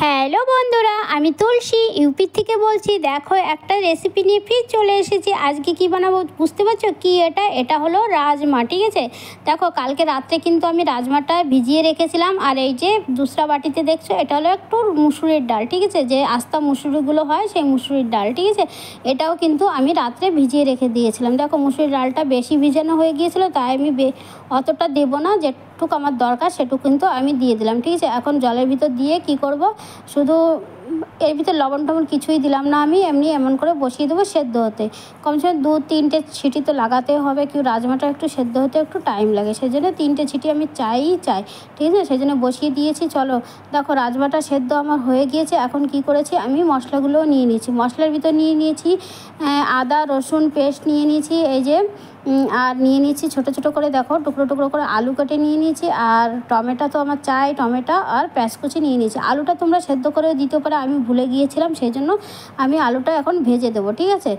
Hello বন্ধুরা, আমি তুলসী UP থেকে বলছি। দেখো, একটা রেসিপি নিয়ে ফির চলে এসেছি। আজকে কি বানাবো বুঝতে পারছো? কি এটা হলো রাজমা। ঠিক আছে, দেখো কালকে রাত্রে কিন্তু আমি রাজমাটা ভিজিয়ে রেখেছিলাম। আর এই যে দুসরা বাটিতে দেখছো, এটা হলো একটু মুসুরির ডাল। ঠিক আছে, যে আস্তা মুসুরিগুলো হয় সেই মুসুরির ডাল। ঠিক আছে, এটাও কিন্তু আমি রাত্রে ভিজিয়ে রেখে দিয়েছিলাম। দেখো মুসুরির ডালটা বেশি ভিজানো হয়ে গিয়েছিলো, তাই আমি অতটা দেবো না, যেটুকু আমার দরকার সেটুকু কিন্তু আমি দিয়ে দিলাম। ঠিক আছে, এখন জলের ভিতর দিয়ে কি করব, শুধু এর ভিতরে লবণ টবণ কিছুই দিলাম না, আমি এমন করে বসিয়ে দেবো সেদ্ধ হতে। কমসে কম 2-3টে সিটি তো লাগাতে হবে, কেউ রাজমাটা একটু সেদ্ধ হতে একটু টাইম লাগে, সেই জন্য 3টে সিটি আমি চাই। ঠিক আছে, সেই জন্য বসিয়ে দিয়েছি। চলো দেখো রাজমাটা সেদ্ধ আমার হয়ে গিয়েছে। এখন কি করেছি, আমি মশলাগুলোও নিয়ে নিয়েছি। মশলার ভিতর নিয়ে নিয়েছি আদা রসুন পেস্ট নিয়ে নিয়েছি, এই যে আর নিয়ে নিয়েছি ছোটো ছোটো করে, দেখো টুকরো টুকরো করে আলু কেটে নিয়ে নিয়েছি। আর টমেটো তো আমার চাই, টমেটো আর পেঁয়াজ কুচি নিয়ে নিয়েছি। আলুটা তোমরা সেদ্ধ করেও দিতে পারো, আমি ভুলে গিয়েছিলাম, সেই জন্য আমি আলুটা এখন ভেজে দেবো। ঠিক আছে,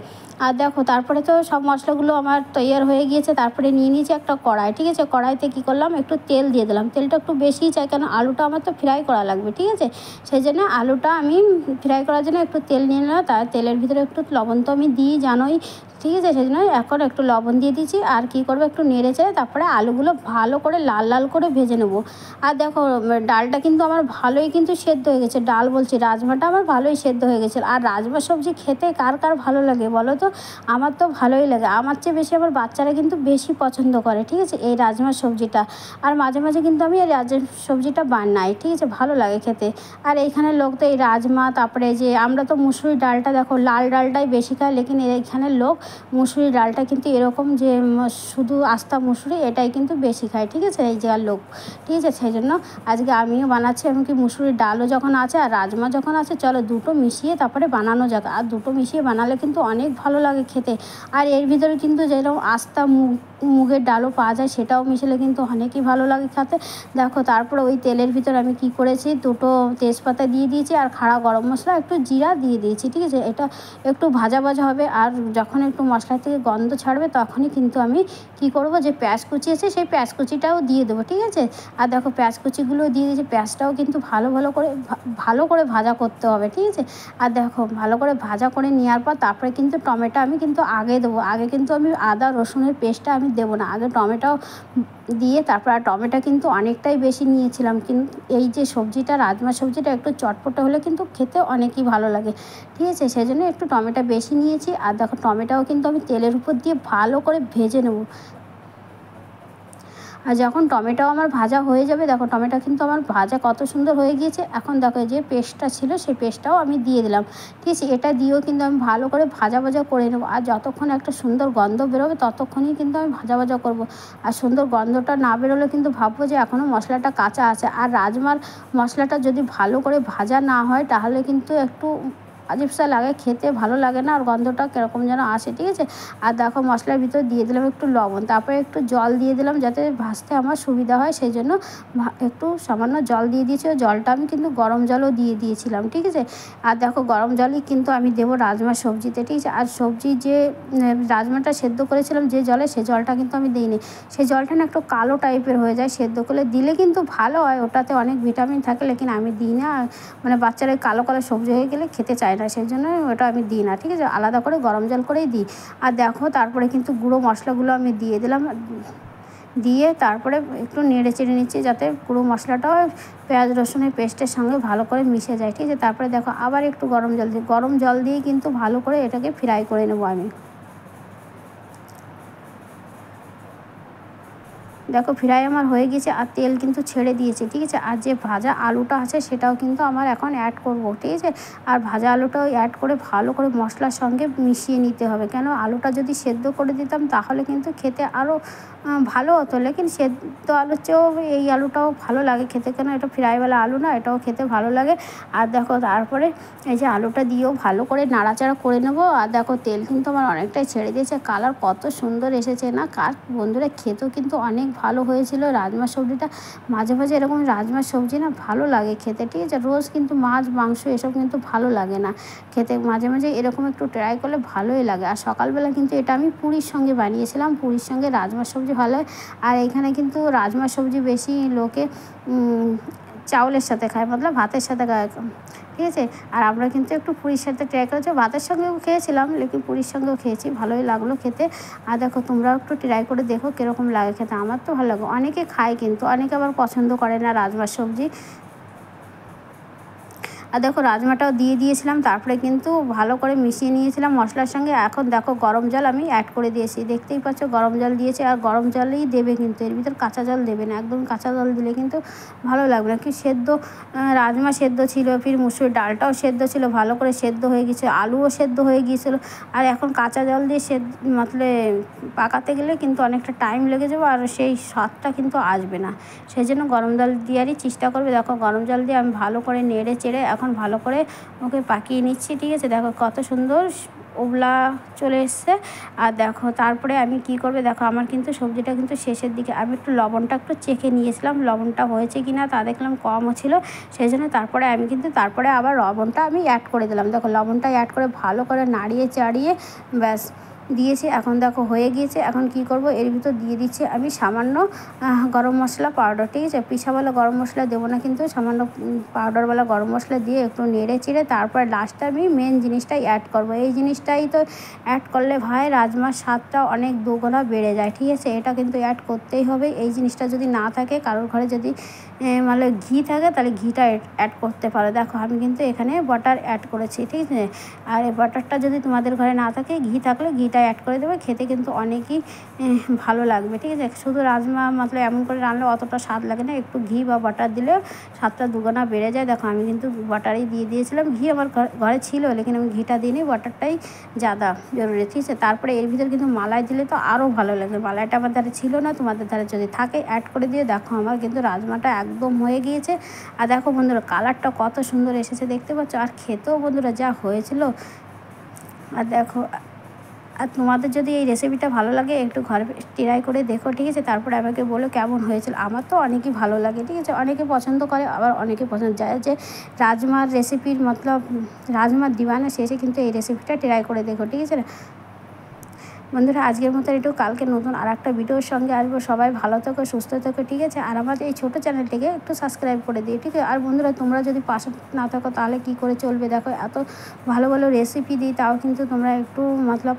আর দেখো তারপরে তো সব মশলাগুলো আমার তৈয়ার হয়ে গিয়েছে। তারপরে নিয়ে নিয়েছি একটা কড়াই। ঠিক আছে, কড়াইতে কী করলাম, একটু তেল দিয়ে দিলাম। তেলটা একটু বেশিই চাই, কেন আলুটা আমার তো ফ্রাই করা লাগবে। ঠিক আছে, সেই জন্য আলুটা আমি ফ্রাই করার জন্য একটু তেল নিয়ে নিলাম। তার তেলের ভিতরে একটু লবণ তো আমি দিই, জানোই। ঠিক আছে, সেই জন্য এখন একটু লবণ দিয়ে দিয়েছি। আর কী করবো, একটু নেড়ে চেড়ে তারপরে আলুগুলো ভালো করে লাল লাল করে ভেজে নেবো। আর দেখো ডালটা কিন্তু আমার ভালোই কিন্তু সেদ্ধ হয়ে গেছে। ডাল বলছি, রাজমাটা আমার ভালোই সেদ্ধ হয়ে গেছে। আর রাজমা সবজি খেতে কার কার ভালো লাগে বলো তো? আমার তো ভালোই লাগে, আমার চেয়ে বেশি আমার বাচ্চারা কিন্তু বেশি পছন্দ করে। ঠিক আছে, এই রাজমার সবজিটা। আর মাঝে মাঝে কিন্তু আমি এই রাজমার সবজিটা বানাই। ঠিক আছে, ভালো লাগে খেতে। আর এইখানের লোক তো এই রাজমা, তারপরে যে আমরা তো মুসুরি ডালটা, দেখো লাল ডালটাই বেশি খাই, লেকিন এইখানের লোক মুসুরি ডালটা কিন্তু এরকম যে শুধু আস্তা মুসুরি, এটাই কিন্তু বেশি খায়। ঠিক আছে, এই জায়গার লোক। ঠিক আছে, সেই জন্য আজকে আমিও বানাচ্ছি। এমনকি মুসুরির ডালও যখন আছে আর রাজমা যখন আছে, চলো দুটো মিশিয়ে তারপরে বানানো যাক। আর দুটো মিশিয়ে বানালে কিন্তু অনেক ভালো লাগে খেতে। আর এর ভিতরে কিন্তু যেরকম আস্তা মুগের ডালও পাওয়া যায়, সেটাও মিশালে কিন্তু অনেকই ভালো লাগে খেতে। দেখো তারপরে ওই তেলের ভিতর আমি কি করেছি, দুটো তেজপাতা দিয়ে দিয়েছি আর খাড়া গরম মশলা একটু জিরা দিয়ে দিয়েছি। ঠিক আছে, এটা একটু ভাজা ভাজা হবে। আর যখন একটু মশলা থেকে গন্ধ ছাড়বে, তখনই কিন্তু আমি কি করব, যে পেঁয়াজ কুচি আছে সেই পেঁয়াজ কুচিটাও দিয়ে দেবো। ঠিক আছে, আর দেখো পেঁয়াজ কুচিগুলো দিয়ে দিয়েছি। পেঁয়াজটাও কিন্তু ভালো করে ভাজা করতে হবে। ঠিক আছে, আর দেখো ভালো করে ভাজা করে নেওয়ার পর তারপরে কিন্তু টমেটো আমি কিন্তু আগে দেবো। আগে কিন্তু আমি আদা রসুনের পেস্টটা আমি দেবো না, আগে টমেটো দিয়ে তারপর। আর টমেটো কিন্তু অনেকটাই বেশি নিয়েছিলাম, কিন্তু এই যে সবজিটা রাজমা সবজিটা একটু চটপটে হলে কিন্তু খেতে অনেকই ভালো লাগে। ঠিক আছে, সেই জন্য একটু টমেটো বেশি নিয়েছি। আর দেখো টমেটোও কিন্তু আমি তেলের উপর দিয়ে ভালো করে ভেজে নেব। আর যখন টমেটো আমার ভাজা হয়ে যাবে, দেখো টমেটো কিন্তু আমার ভাজা কত সুন্দর হয়ে গিয়েছে। এখন দেখো যে পেস্টটা ছিল সেই পেস্টটাও আমি দিয়ে দিলাম। ঠিক আছে, এটা দিয়েও কিন্তু আমি ভালো করে ভাজা করে নেবো। আর যতক্ষণ একটা সুন্দর গন্ধ বেরোবে, ততক্ষণই কিন্তু আমি ভাজা করব। আর সুন্দর গন্ধটা না বেরোলে কিন্তু ভাববো যে এখনও মশলাটা কাঁচা আছে। আর রাজমার মশলাটা যদি ভালো করে ভাজা না হয়, তাহলে কিন্তু একটু আজীবসা লাগে, খেতে ভালো লাগে না, আর গন্ধটা কীরকম যেন আসে। ঠিক আছে, আর দেখো মশলার ভিতর দিয়ে দিলাম একটু লবণ, তারপরে একটু জল দিয়ে দিলাম যাতে ভাজতে আমার সুবিধা হয়, সেই জন্য একটু সামান্য জল দিয়ে দিয়েছি। ও জলটা আমি কিন্তু গরম জলও দিয়ে দিয়েছিলাম। ঠিক আছে, আর দেখো গরম জলই কিন্তু আমি দেবো রাজমার সবজিতে। ঠিক আছে, আর সবজি যে রাজমাটা সেদ্ধ করেছিলাম যে জলে, সেই জলটা কিন্তু আমি দিইনি। সেই জলটা না একটু কালো টাইপের হয়ে যায়, সেদ্ধ করলে দিলে কিন্তু ভালো হয়, ওটাতে অনেক ভিটামিন থাকে, লেকিন আমি দিই না। মানে বাচ্চারা কালো কালো সবজি হয়ে গেলে খেতে চায় না, সেই জন্য ওটা আমি দিই না। ঠিক আছে, আলাদা করে গরম জল করেই দিই। আর দেখো তারপরে কিন্তু গুঁড়ো মশলাগুলো আমি দিয়ে দিলাম, দিয়ে তারপরে একটু নেড়ে চেড়ে নিচ্ছি যাতে গুঁড়ো মশলাটাও পেঁয়াজ রসুনের পেস্টের সঙ্গে ভালো করে মিশে যায়। ঠিক আছে, তারপরে দেখো আবার একটু গরম জল দিয়ে কিন্তু ভালো করে এটাকে ফ্রাই করে নেবো আমি। দেখো ফ্রাই আমার হয়ে গেছে, আর তেল কিন্তু ছেড়ে দিয়েছে। ঠিক আছে, আর যে ভাজা আলুটা আছে সেটাও কিন্তু আমার এখন অ্যাড করব। ঠিক আছে, আর ভাজা আলুটাও অ্যাড করে ভালো করে মশলার সঙ্গে মিশিয়ে নিতে হবে, কেন আলুটা যদি সেদ্ধ করে দিতাম তাহলে কিন্তু খেতে আরও ভালো হতো, লেকিন সেদ্ধ আলুর চেয়েও এই আলুটাও ভালো লাগে খেতে, কেন এটা ফ্রাইওয়ালা আলু না, এটাও খেতে ভালো লাগে। আর দেখো তারপরে এই যে আলুটা দিয়েও ভালো করে নাড়াচাড়া করে নেবো। আর দেখো তেল কিন্তু আমার অনেকটাই ছেড়ে দিয়েছে, কালার কত সুন্দর এসেছে না, বন্ধুরা খেতেও কিন্তু অনেক ভালো হয়েছিল রাজমা সবজিটা। মাঝে মাঝে এরকম রাজমা সবজি না ভালো লাগে খেতে। ঠিক আছে, রোজ কিন্তু মাছ মাংস এসব কিন্তু ভালো লাগে না খেতে, মাঝে মাঝে এরকম একটু ট্রাই করলে ভালোই লাগে। আর সকালবেলা কিন্তু এটা আমি পুরীর সঙ্গে বানিয়েছিলাম, পুরীর সঙ্গে রাজমা সবজি ভালো হয়। আর এখানে কিন্তু রাজমা সবজি বেশি লোকে চাউলের সাথে খায়, মতলব ভাতের সাথে খায়, ঠিক আছে। আর আমরা কিন্তু একটু পুরীর সাথে ট্রাই করেছি, ভাতের সঙ্গেও খেয়েছিলাম, লেকিন পুরীর সঙ্গেও খেয়েছি, ভালোই লাগলো খেতে। আর দেখো তোমরাও একটু ট্রাই করে দেখো কীরকম লাগে খেতে, আমার তো ভালো লাগে। অনেকে খায় কিন্তু অনেকে আবার পছন্দ করে না রাজমার সবজি। আর দেখো রাজমাটাও দিয়ে দিয়েছিলাম, তারপরে কিন্তু ভালো করে মিশিয়ে নিয়েছিলাম মশলার সঙ্গে। এখন দেখো গরম জল আমি অ্যাড করে দিয়েছি, দেখতেই পাচ্ছ গরম জল দিয়েছি। আর গরম জলই দেবে কিন্তু, এর ভিতর কাঁচা জল দেবে না, একদম কাঁচা জল দিলে কিন্তু ভালো লাগবে না। কি সেদ্ধ রাজমা সেদ্ধ ছিল, ফির মুসুর ডালটাও সেদ্ধ ছিল, ভালো করে সেদ্ধ হয়ে গিয়েছে, আলুও সেদ্ধ হয়ে গিয়েছিলো। আর এখন কাঁচা জল দিয়ে পাকাতে গেলে কিন্তু অনেকটা টাইম লেগে যাবে, আর সেই স্বাদটা কিন্তু আসবে না। সেই জন্য গরম জল দেওয়ারই চেষ্টা করবে। দেখো গরম জল দিয়ে আমি ভালো করে নেড়ে চেড়ে এখন ভালো করে ওকে পাকিয়ে নিচ্ছি, ঠিক আছে। দেখো কত সুন্দর উবলা চলে এসছে। আর দেখো তারপরে আমি কি করবে, দেখো আমার কিন্তু সবজিটা কিন্তু শেষের দিকে, আমি একটু লবণটা একটু চেখে নিয়েছিলাম, লবণটা হয়েছে কি না তা দেখলাম কমও ছিল, সেই জন্য তারপরে আবার লবণটা আমি অ্যাড করে দিলাম। দেখো লবণটা অ্যাড করে ভালো করে নাড়িয়ে চাড়িয়ে ব্যাস দিয়েছি। এখন দেখো হয়ে গিয়েছে। এখন কি করব, এর ভিতর দিয়ে দিচ্ছি আমি সামান্য গরম মশলা পাউডার, ঠিক আছে। পিসাওয়ালা গরম মশলা দেবো না কিন্তু, সামান্য পাউডারওয়ালা গরম মশলা দিয়ে একটু নেড়ে চেড়ে তারপর লাস্টে আমি মেন জিনিসটাই অ্যাড করব। এই জিনিসটাই তো অ্যাড করলে ভাই রাজমার স্বাদটা অনেক দুগুণা বেড়ে যায়, ঠিক আছে। এটা কিন্তু অ্যাড করতেই হবে। এই জিনিসটা যদি না থাকে, কারোর ঘরে যদি মানে ঘি থাকে তাহলে ঘিটা অ্যাড করতে পারো। দেখো আমি কিন্তু এখানে বাটার অ্যাড করেছি, ঠিক আছে। আর এই বাটারটা যদি তোমাদের ঘরে না থাকে, ঘি থাকলে ঘিটা অ্যাড করে দেবে, খেতে কিন্তু অনেকই ভালো লাগবে, ঠিক আছে। শুধু রাজমা এমন করে রান্নালে অতটা স্বাদ লাগে না, একটু ঘি বা বাটার দিলে স্বাদটা দুগুণা বেড়ে যায়। দেখো আমি কিন্তু বাটারই দিয়ে দিয়েছিলাম, ঘি আমার ঘরে ছিল, লেকিন আমি ঘিটা দিইনি, বাটারটাই ज़्यादा জরুরি, ঠিক আছে। তারপরে এর ভিতর কিন্তু মালাই দিলে তো আরও ভালো লাগে। মালাইটা আমার ধারে ছিল না, তোমাদের ধারে যদি থাকে অ্যাড করে দিয়ে। দেখো আমার কিন্তু রাজমাটা একদম হয়ে গিয়েছে। আর দেখো বন্ধুরা কালারটা কত সুন্দর এসেছে দেখতে পাচ্ছ, আর খেতেও বন্ধুরা যা হয়েছিল। আর দেখো, আর তোমাদের যদি এই রেসিপিটা ভালো লাগে একটু ঘরে ট্রাই করে দেখো, ঠিক আছে। তারপরে আমাকে বলো কেমন হয়েছিল। আমার তো অনেকই ভালো লাগে, ঠিক আছে। অনেকে পছন্দ করে, আবার অনেকে পছন্দ যায় যে রাজমার রেসিপির রাজমার দিওয়ানা শেষে কিন্তু এই রেসিপিটা ট্রাই করে দেখো, ঠিক আছে। বন্ধুরা আজকের মতো একটু, কালকে নতুন আর একটা ভিডিওর সঙ্গে আসবো। সবাই ভালো থেকো, সুস্থ থেকো, ঠিক আছে। আর আমাদের এই ছোটো চ্যানেলটিকে একটু সাবস্ক্রাইব করে দিও, ঠিক আছে। আর বন্ধুরা তোমরা যদি পাশে না থাকো তাহলে কি করে চলবে। দেখো এত ভালো ভালো রেসিপি দিই, তাও কিন্তু তোমরা একটু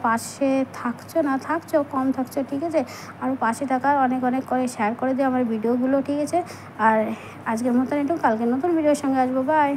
পাশে থাকছো কম থাকছো, ঠিক আছে। আর পাশে থাকার অনেক অনেক করে শেয়ার করে দিও আমার ভিডিওগুলো, ঠিক আছে। আর আজকের মতন একটু, কালকে নতুন ভিডিওর সঙ্গে আসবো, বাই।